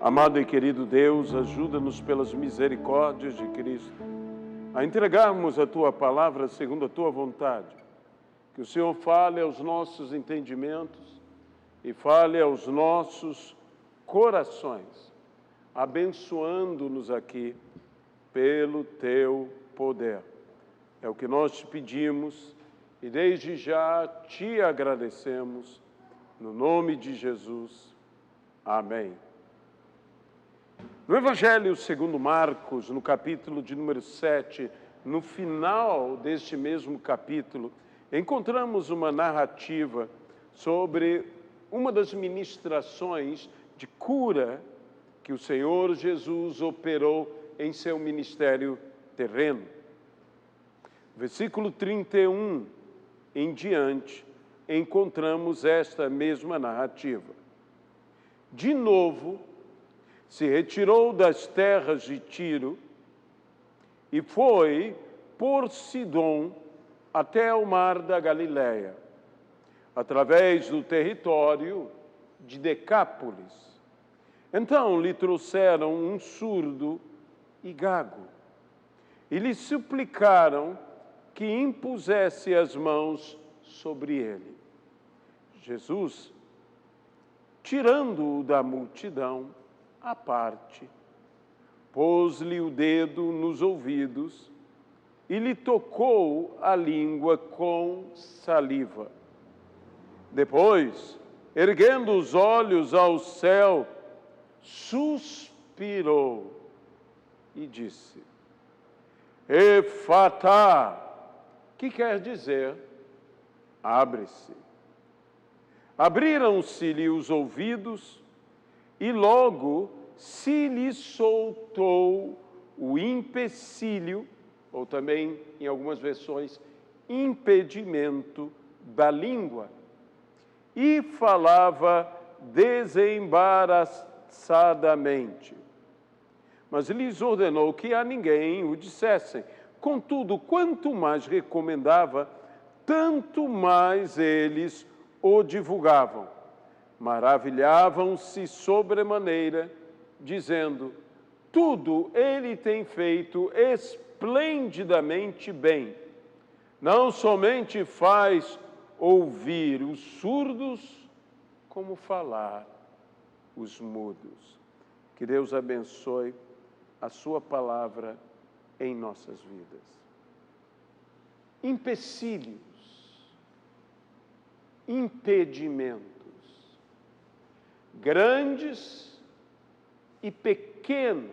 Amado e querido Deus, ajuda-nos pelas misericórdias de Cristo a entregarmos a Tua palavra segundo a Tua vontade. Que o Senhor fale aos nossos entendimentos e fale aos nossos corações, abençoando-nos aqui pelo Teu poder. É o que nós te pedimos e desde já te agradecemos, no nome de Jesus. Amém. No Evangelho segundo Marcos, no capítulo de número 7, no final deste mesmo capítulo, encontramos uma narrativa sobre uma das ministrações de cura que o Senhor Jesus operou em seu ministério terreno. Versículo 31 em diante, encontramos esta mesma narrativa. De novo, se retirou das terras de Tiro e foi por Sidom até o mar da Galileia, através do território de Decápolis. Então lhe trouxeram um surdo e gago e lhe suplicaram que impusesse as mãos sobre ele. Jesus, tirando-o da multidão à parte, pôs-lhe o dedo nos ouvidos e lhe tocou a língua com saliva. Depois, erguendo os olhos ao céu, suspirou e disse: Efatá, que quer dizer, abre-se. Abriram-se-lhe os ouvidos e logo se lhe soltou o empecilho, ou também, em algumas versões, impedimento da língua, e falava desembaraçadamente. Mas lhes ordenou que a ninguém o dissessem. Contudo, quanto mais recomendava, tanto mais eles o divulgavam. Maravilhavam-se sobremaneira, dizendo: tudo ele tem feito esplendidamente bem. Não somente faz ouvir os surdos, como falar os mudos. Que Deus abençoe a sua palavra em nossas vidas. Empecilhos, impedimentos, grandes e pequenos,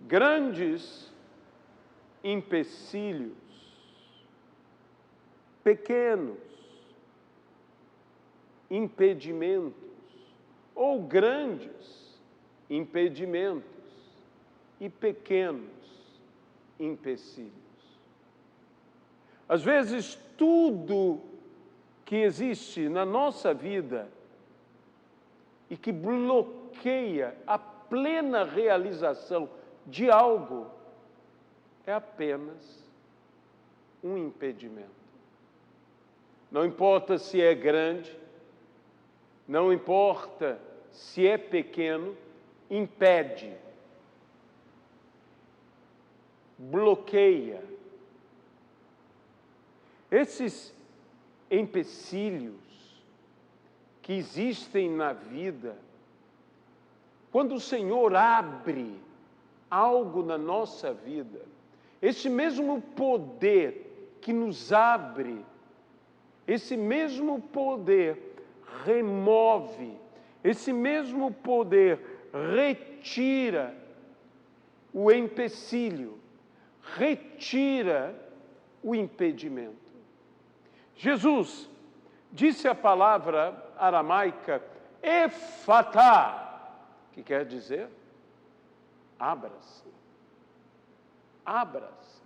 grandes empecilhos, pequenos impedimentos, ou grandes impedimentos e pequenos empecilhos. Às vezes, tudo que existe na nossa vida e que bloqueia a plena realização de algo é apenas um impedimento. Não importa se é grande, não importa se é pequeno, impede, bloqueia. Esses empecilhos que existem na vida, quando o Senhor abre algo na nossa vida, esse mesmo poder que nos abre, esse mesmo poder remove, esse mesmo poder retira o empecilho, retira o impedimento. Jesus disse a palavra aramaica efatá, que quer dizer abra-se. Abra-se.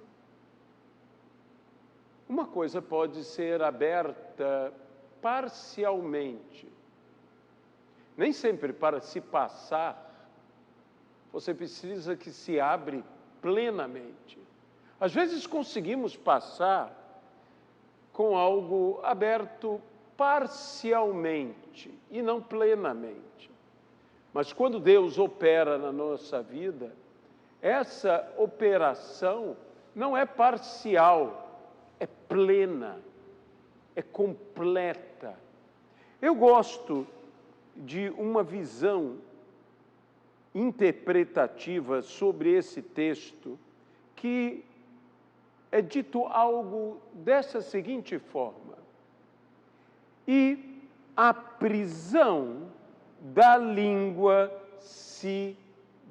Uma coisa pode ser aberta parcialmente. Nem sempre para se passar, você precisa que se abre plenamente. Às vezes conseguimos passar com algo aberto parcialmente e não plenamente. Mas quando Deus opera na nossa vida, essa operação não é parcial, é plena, é completa. Eu gosto de uma visão interpretativa sobre esse texto, que é dito algo dessa seguinte forma: e a prisão da língua se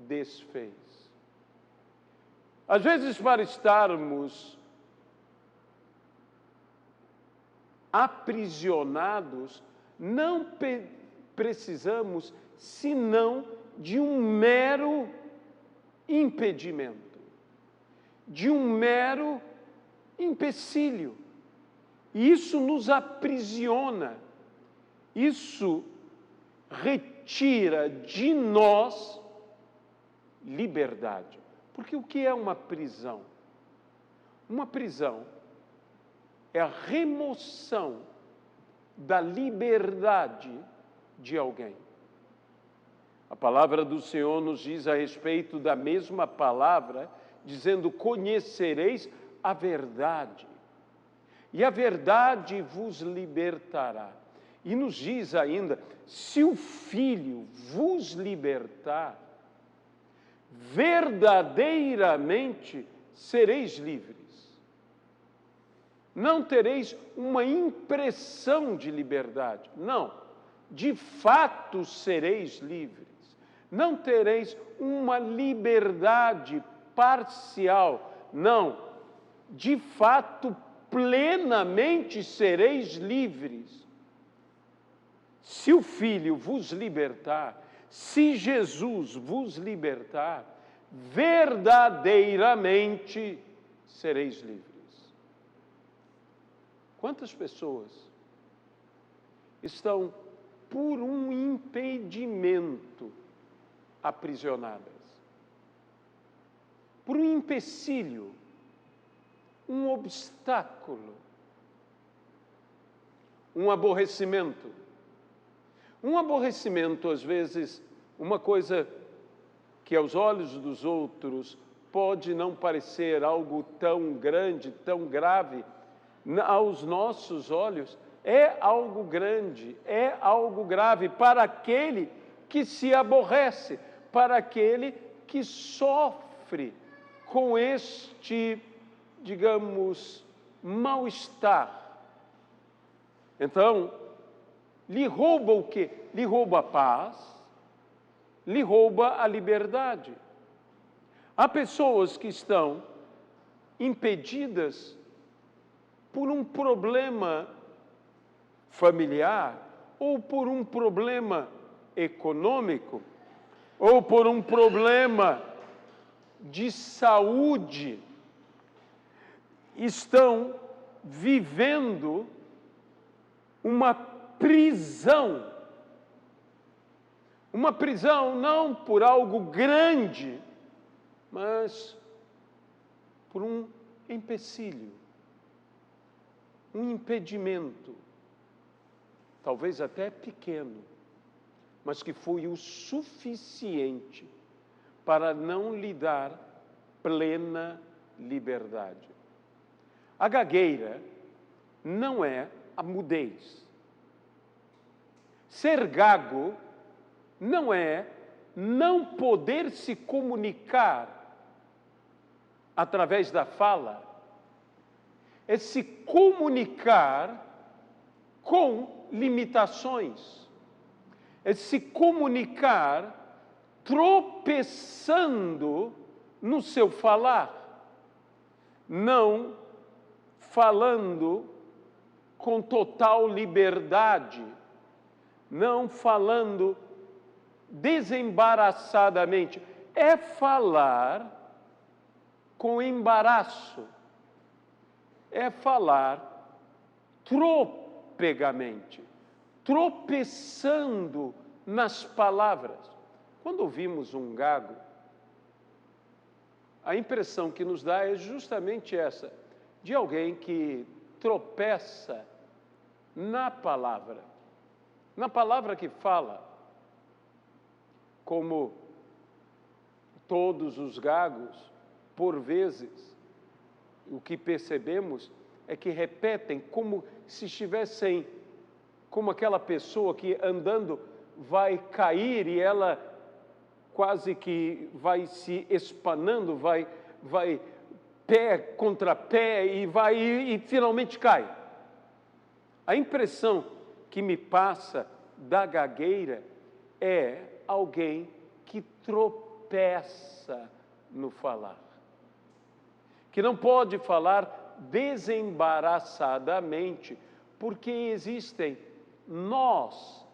desfez. Às vezes, para estarmos aprisionados, não precisamos senão de um mero impedimento, de um mero empecilho. E isso nos aprisiona, isso retira de nós liberdade. Porque o que é uma prisão? Uma prisão é a remoção da liberdade de alguém. A palavra do Senhor nos diz a respeito da mesma palavra, dizendo: conhecereis a verdade, e a verdade vos libertará. E nos diz ainda: se o Filho vos libertar, verdadeiramente sereis livres. Não tereis uma impressão de liberdade, não. De fato sereis livres. Não tereis uma liberdade parcial, não. De fato, plenamente sereis livres. Se o Filho vos libertar, se Jesus vos libertar, verdadeiramente sereis livres. Quantas pessoas estão por um impedimento aprisionadas? Por um empecilho, um obstáculo, um aborrecimento. Um aborrecimento, às vezes, uma coisa que aos olhos dos outros pode não parecer algo tão grande, tão grave, aos nossos olhos é algo grande, é algo grave para aquele que se aborrece, para aquele que sofre com este, digamos, mal-estar. Então, lhe rouba o quê? Lhe rouba a paz, lhe rouba a liberdade. Há pessoas que estão impedidas por um problema familiar, ou por um problema econômico, ou por um problema de saúde, estão vivendo uma prisão. Uma prisão não por algo grande, mas por um empecilho, um impedimento, talvez até pequeno, mas que foi o suficiente para não lhe dar plena liberdade. A gagueira não é a mudez. Ser gago não é não poder se comunicar através da fala, é se comunicar com limitações, é se comunicar tropeçando no seu falar, não falando com total liberdade, não falando desembaraçadamente, é falar com embaraço, é falar tropegamente, tropeçando nas palavras. Quando ouvimos um gago, a impressão que nos dá é justamente essa, de alguém que tropeça na palavra que fala. como todos os gagos, por vezes, o que percebemos é que repetem como se estivessem, como aquela pessoa que andando vai cair e ela quase que vai se espanando, vai pé contra pé e finalmente cai. A impressão que me passa da gagueira é alguém que tropeça no falar, que não pode falar desembaraçadamente, porque existem nós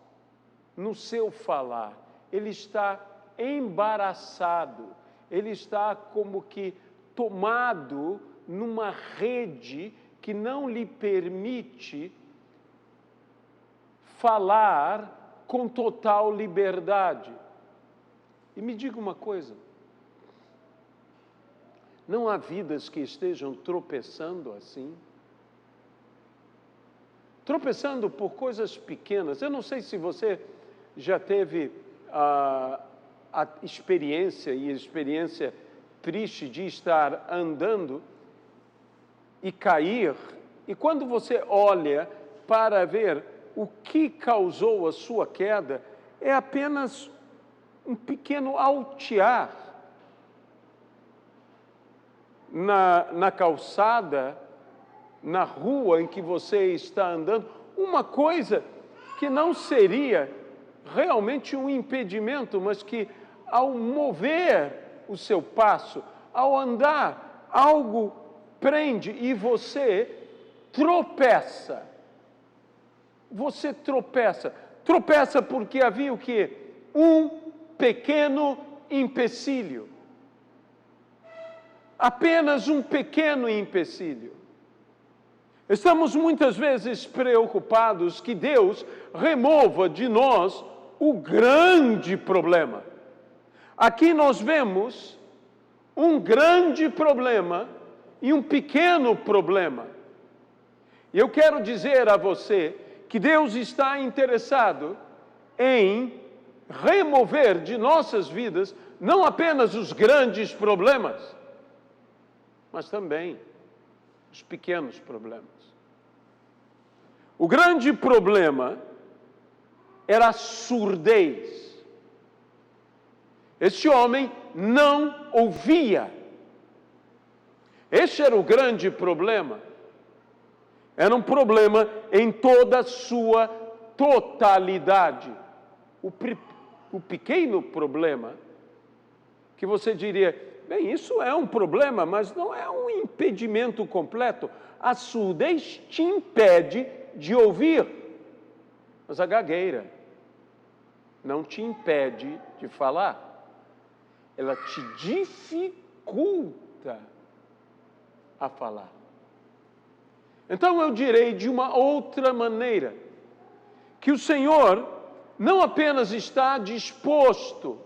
no seu falar. Ele está embaraçado, ele está como que tomado numa rede que não lhe permite falar com total liberdade. E me diga uma coisa, não há vidas que estejam tropeçando assim? Tropeçando por coisas pequenas. Eu não sei se você já teve a experiência triste de estar andando e cair, e quando você olha para ver o que causou a sua queda, é apenas um pequeno altear na calçada, na rua em que você está andando, uma coisa que não seria realmente um impedimento, mas que ao mover o seu passo, ao andar, algo prende e você tropeça. Você tropeça. Tropeça porque havia o quê? Um pequeno empecilho. Apenas um pequeno empecilho. Estamos muitas vezes preocupados que Deus remova de nós o grande problema. Aqui nós vemos um grande problema e um pequeno problema. E eu quero dizer a você que Deus está interessado em remover de nossas vidas não apenas os grandes problemas, mas também os pequenos problemas. O grande problema era a surdez. Este homem não ouvia. Este era o grande problema. Era um problema em toda a sua totalidade. O pequeno problema, que você diria, bem, isso é um problema, mas não é um impedimento completo. A surdez te impede de ouvir, mas a gagueira não te impede de falar. Ela te dificulta a falar. Então eu direi de uma outra maneira, que o Senhor não apenas está disposto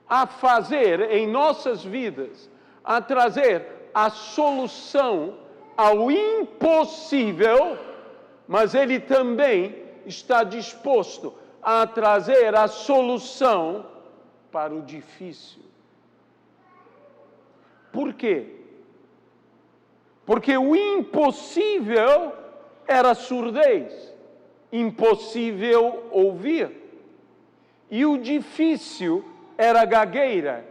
a fazer em nossas vidas, a trazer a solução ao impossível, mas Ele também está disposto a trazer a solução para o difícil. Por quê? Porque o impossível era surdez, impossível ouvir. E o difícil era gagueira,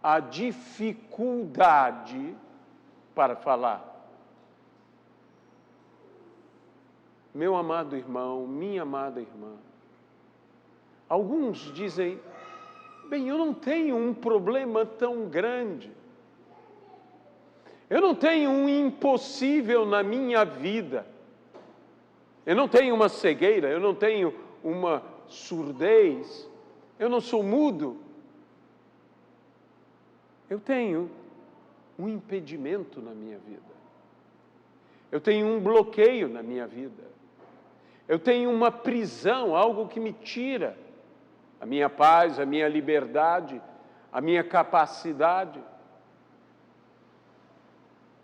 a dificuldade para falar. Meu amado irmão, minha amada irmã, alguns dizem, bem, eu não tenho um problema tão grande. Eu não tenho um impossível na minha vida. Eu não tenho uma cegueira, eu não tenho uma surdez, eu não sou mudo. Eu tenho um impedimento na minha vida. Eu tenho um bloqueio na minha vida. Eu tenho uma prisão, algo que me tira a minha paz, a minha liberdade, a minha capacidade.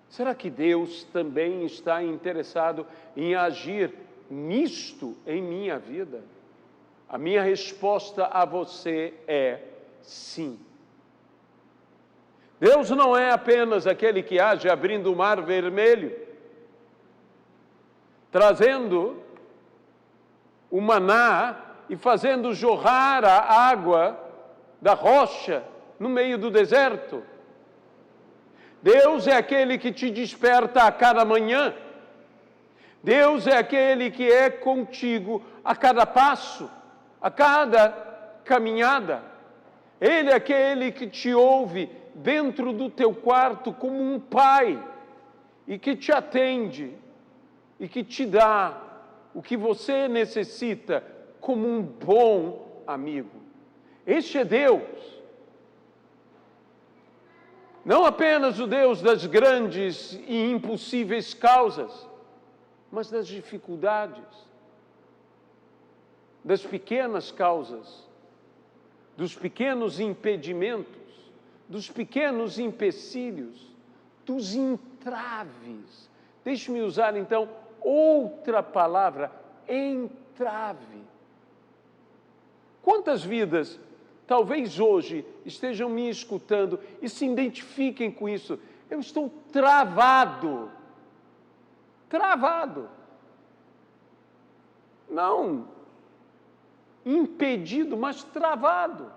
Será que Deus também está interessado em agir nisto em minha vida? A minha resposta a você é sim. Deus não é apenas aquele que age abrindo o mar vermelho, trazendo o maná e fazendo jorrar a água da rocha no meio do deserto. Deus é aquele que te desperta a cada manhã. Deus é aquele que é contigo a cada passo, a cada caminhada. Ele é aquele que te ouve dentro do teu quarto como um pai e que te atende e que te dá o que você necessita como um bom amigo. Este é Deus. Não apenas o Deus das grandes e impossíveis causas, mas das dificuldades, das pequenas causas, dos pequenos impedimentos, dos pequenos empecilhos, dos entraves. Deixe-me usar então outra palavra, entrave. Quantas vidas talvez hoje estejam me escutando e se identifiquem com isso? Eu estou travado. Travado. Não impedido, mas travado.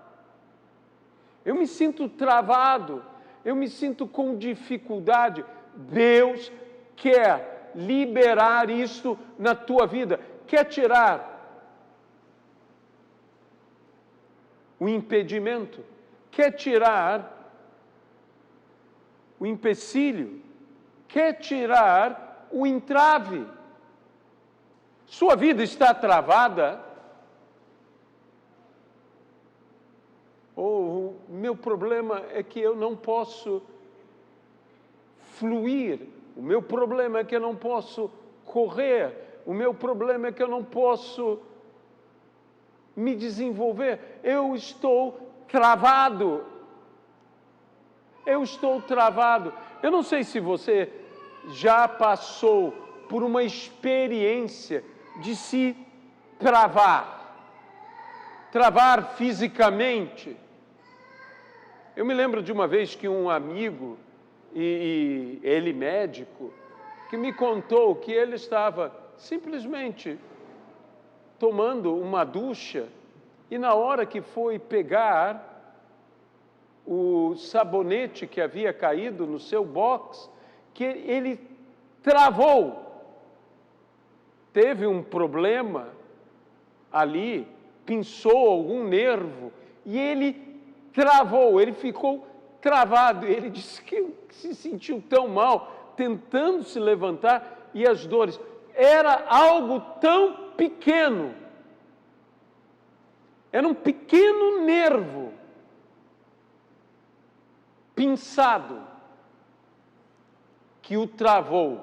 Eu me sinto travado, eu me sinto com dificuldade. Deus quer liberar isto na tua vida, quer tirar o impedimento, quer tirar o empecilho, quer tirar o entrave. Sua vida está travada? Ou o meu problema é que eu não posso fluir, o meu problema é que eu não posso correr, o meu problema é que eu não posso me desenvolver, eu estou travado. Eu estou travado. Eu não sei se você já passou por uma experiência de se travar fisicamente. Eu me lembro de uma vez que um amigo, e ele médico, que me contou que ele estava simplesmente tomando uma ducha e na hora que foi pegar o sabonete que havia caído no seu box, que ele travou. Teve um problema ali, pinçou algum nervo e ele travou, ele ficou travado. Ele disse que se sentiu tão mal, tentando se levantar e as dores. Era algo tão pequeno. Era um pequeno nervo pinçado que o travou.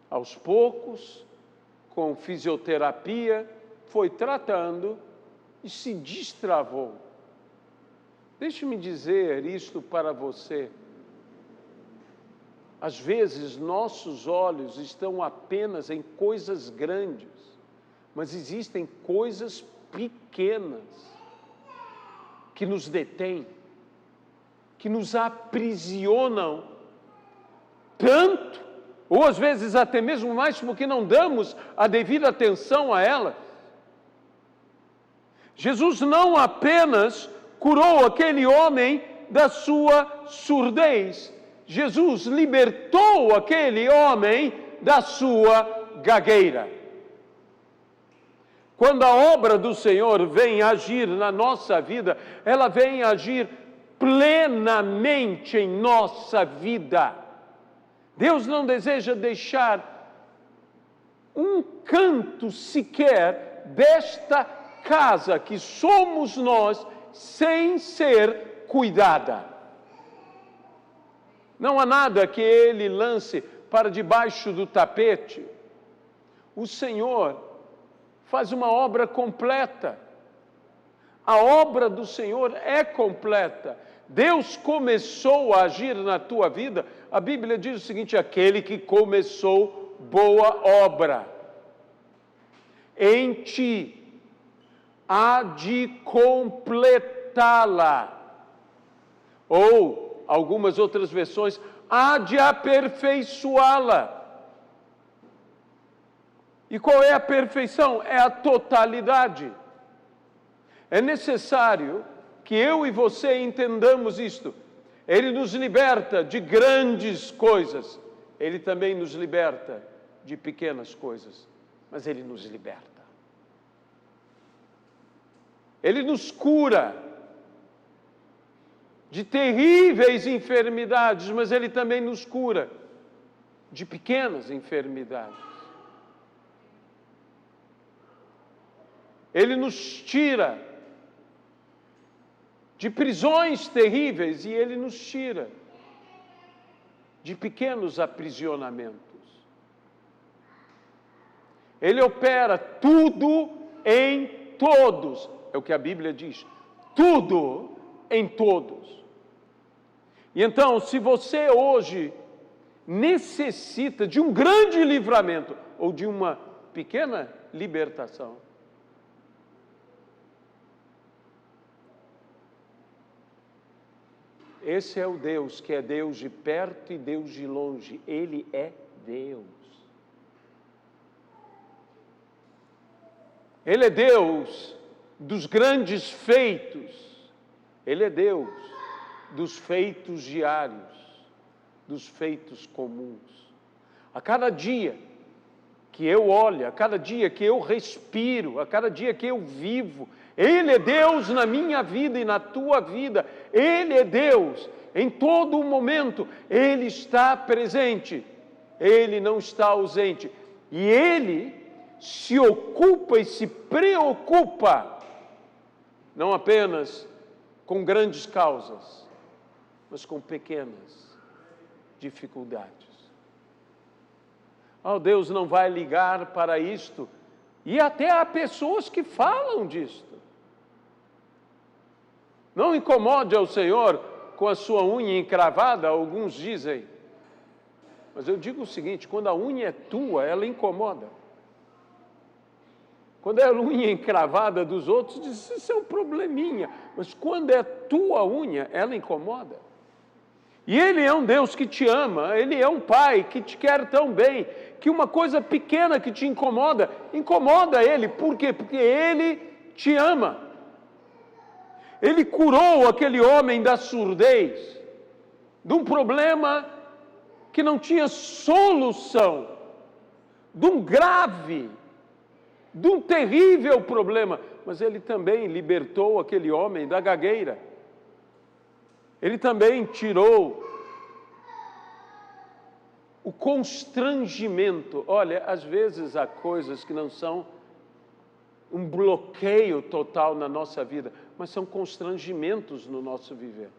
Aos poucos, com fisioterapia, foi tratando e se destravou. Deixe-me dizer isto para você. Às vezes, nossos olhos estão apenas em coisas grandes, mas existem coisas pequenas que nos detêm, que nos aprisionam tanto, ou às vezes até mesmo mais, porque não damos a devida atenção a elas. Jesus não apenas curou aquele homem da sua surdez, Jesus libertou aquele homem da sua gagueira. Quando a obra do Senhor vem agir na nossa vida, ela vem agir plenamente em nossa vida. Deus não deseja deixar um canto sequer desta casa que somos nós sem ser cuidada. Não há nada que Ele lance para debaixo do tapete. O Senhor faz uma obra completa. A obra do Senhor é completa. Deus começou a agir na tua vida. A Bíblia diz o seguinte: aquele que começou boa obra em ti, há de completá-la. Ou, algumas outras versões, há de aperfeiçoá-la. E qual é a perfeição? É a totalidade. É necessário que eu e você entendamos isto. Ele nos liberta de grandes coisas. Ele também nos liberta de pequenas coisas. Mas Ele nos liberta. Ele nos cura de terríveis enfermidades, mas Ele também nos cura de pequenas enfermidades. Ele nos tira de prisões terríveis e Ele nos tira de pequenos aprisionamentos. Ele opera tudo em todos. É o que a Bíblia diz. Tudo em todos. E então, se você hoje necessita de um grande livramento ou de uma pequena libertação, esse é o Deus que é Deus de perto e Deus de longe. Ele é Deus. Ele é Deus dos grandes feitos. Ele é Deus dos feitos diários, dos feitos comuns. A cada dia que eu olho, a cada dia que eu respiro, a cada dia que eu vivo, Ele é Deus na minha vida e na tua vida. Ele é Deus em todo momento. Ele está presente. Ele não está ausente. E Ele se ocupa e se preocupa não apenas com grandes causas, mas com pequenas dificuldades. Oh, Deus não vai ligar para isto. E até há pessoas que falam disto. Não incomode ao Senhor com a sua unha encravada, alguns dizem. Mas eu digo o seguinte, quando a unha é tua, ela incomoda. Quando é a unha encravada dos outros, diz, isso é um probleminha. Mas quando é tua unha, ela incomoda. E Ele é um Deus que te ama, Ele é um Pai que te quer tão bem, que uma coisa pequena que te incomoda, incomoda Ele. Por quê? Porque Ele te ama. Ele curou aquele homem da surdez, de um problema que não tinha solução, de um grave, de um terrível problema. Mas Ele também libertou aquele homem da gagueira. Ele também tirou o constrangimento. Olha, às vezes há coisas que não são um bloqueio total na nossa vida, mas são constrangimentos no nosso viver.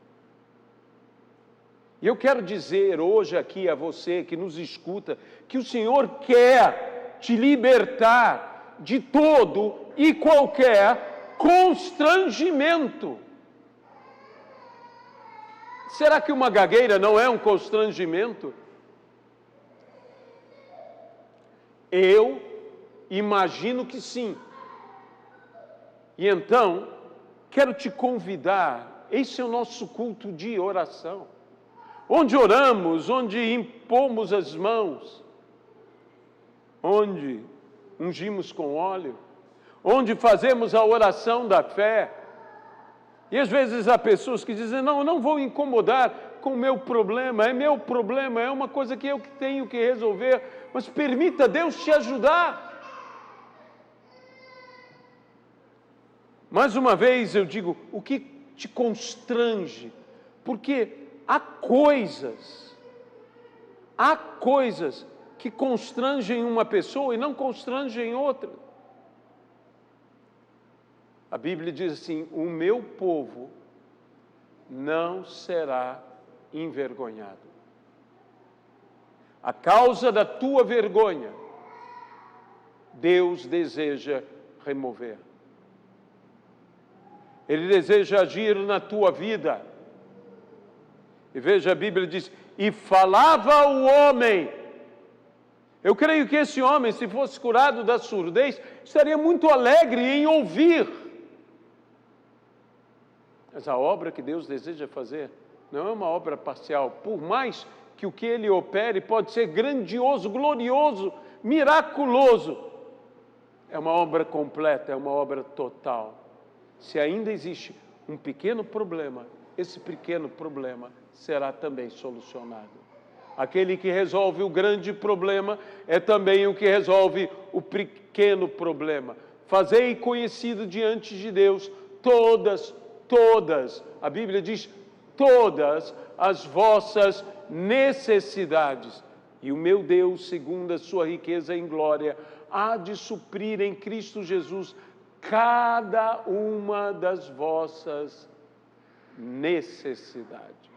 E eu quero dizer hoje aqui a você que nos escuta, que o Senhor quer te libertar de todo e qualquer constrangimento. Será que uma gagueira não é um constrangimento? Eu imagino que sim. E então, quero te convidar, esse é o nosso culto de oração, onde oramos, onde impomos as mãos, onde ungimos com óleo, onde fazemos a oração da fé. E às vezes há pessoas que dizem, não, eu não vou incomodar com o meu problema, é uma coisa que eu tenho que resolver, mas permita Deus te ajudar. Mais uma vez eu digo, o que te constrange? Porque há coisas que constrangem uma pessoa e não constrangem outra. A Bíblia diz assim, o meu povo não será envergonhado. A causa da tua vergonha, Deus deseja remover. Ele deseja agir na tua vida. E veja, a Bíblia diz, e falava o homem, Eu creio que esse homem, se fosse curado da surdez, estaria muito alegre em ouvir. Mas a obra que Deus deseja fazer não é uma obra parcial. Por mais que o que Ele opere pode ser grandioso, glorioso, miraculoso, é uma obra completa, é uma obra total. Se ainda existe um pequeno problema, esse pequeno problema será também solucionado. Aquele que resolve o grande problema é também o que resolve o pequeno problema. Fazei conhecido diante de Deus todas, a Bíblia diz, todas as vossas necessidades. E o meu Deus, segundo a sua riqueza em glória, há de suprir em Cristo Jesus cada uma das vossas necessidades.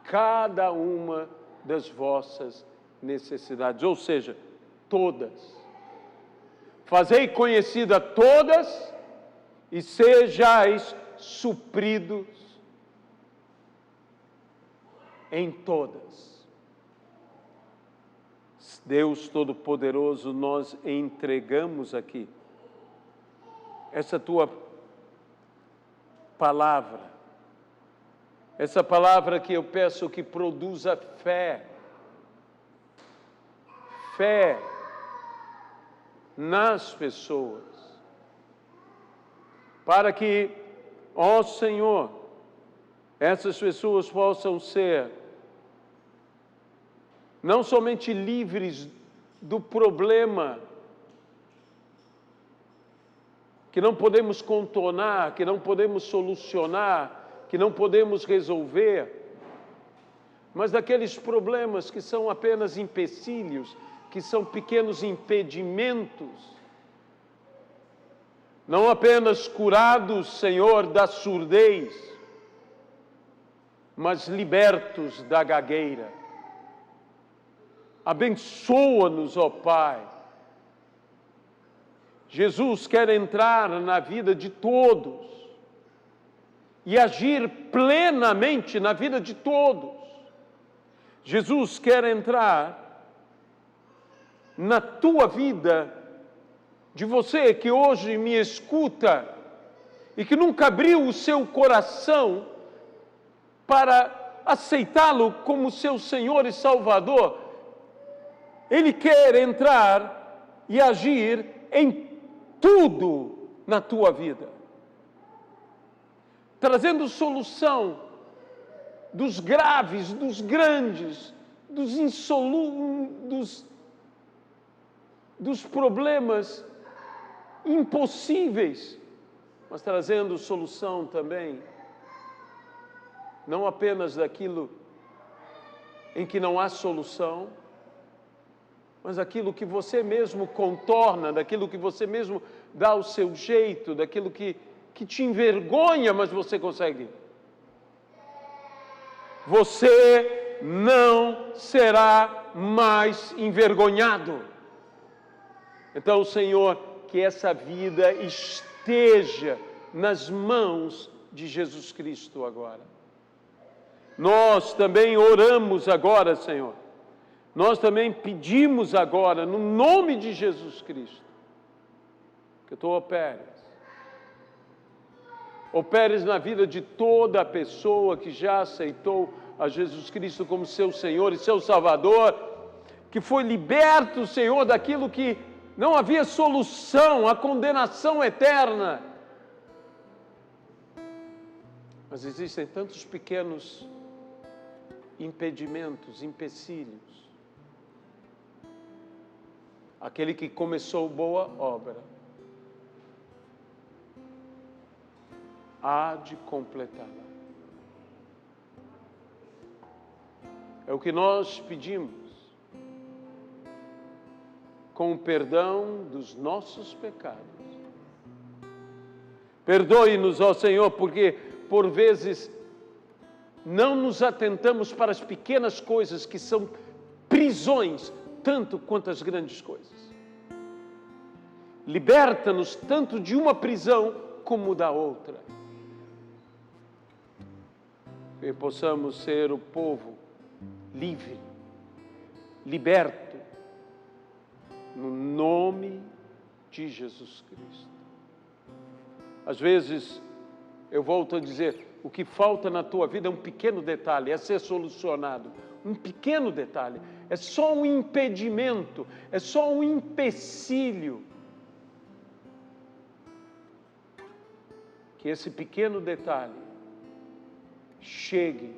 Cada uma das vossas necessidades, ou seja, todas. Fazei conhecida todas e sejais supridos em todas. Deus Todo-Poderoso, nós entregamos aqui essa tua palavra. Essa palavra que eu peço que produza fé. Fé nas pessoas. Para que, ó Senhor, essas pessoas possam ser não somente livres do problema que não podemos contornar, que não podemos solucionar, que não podemos resolver, mas daqueles problemas que são apenas empecilhos, que são pequenos impedimentos, não apenas curados, Senhor, da surdez, mas libertos da gagueira. Abençoa-nos, ó Pai. Jesus quer entrar na vida de todos e agir plenamente na vida de todos. Jesus quer entrar na tua vida, de você que hoje me escuta e que nunca abriu o seu coração para aceitá-lo como seu Senhor e Salvador. Ele quer entrar e agir em tudo na tua vida, trazendo solução dos graves, dos grandes, dos problemas impossíveis, mas trazendo solução também, não apenas daquilo em que não há solução, mas aquilo que você mesmo contorna, daquilo que você mesmo dá o seu jeito, daquilo que te envergonha, mas você consegue. Você não será mais envergonhado. Então, Senhor, que essa vida esteja nas mãos de Jesus Cristo agora. Nós também oramos agora, Senhor. Nós também pedimos agora, no nome de Jesus Cristo, que Tu operes na vida de toda a pessoa que já aceitou a Jesus Cristo como seu Senhor e seu Salvador, que foi liberto, Senhor, daquilo que não havia solução, a condenação eterna. Mas existem tantos pequenos impedimentos, empecilhos. Aquele que começou boa obra há de completá-la. É o que nós pedimos, com o perdão dos nossos pecados. Perdoe-nos, ó Senhor, porque por vezes não nos atentamos para as pequenas coisas que são prisões, tanto quanto as grandes coisas. Liberta-nos tanto de uma prisão como da outra. Que possamos ser o povo livre, liberto no nome de Jesus Cristo. Às vezes, eu volto a dizer, o que falta na tua vida é um pequeno detalhe, é ser solucionado. Um pequeno detalhe, é só um impedimento, é só um empecilho. Que esse pequeno detalhe chegue,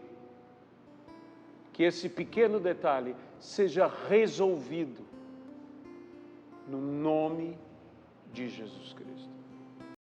que esse pequeno detalhe seja resolvido no nome de Jesus Cristo.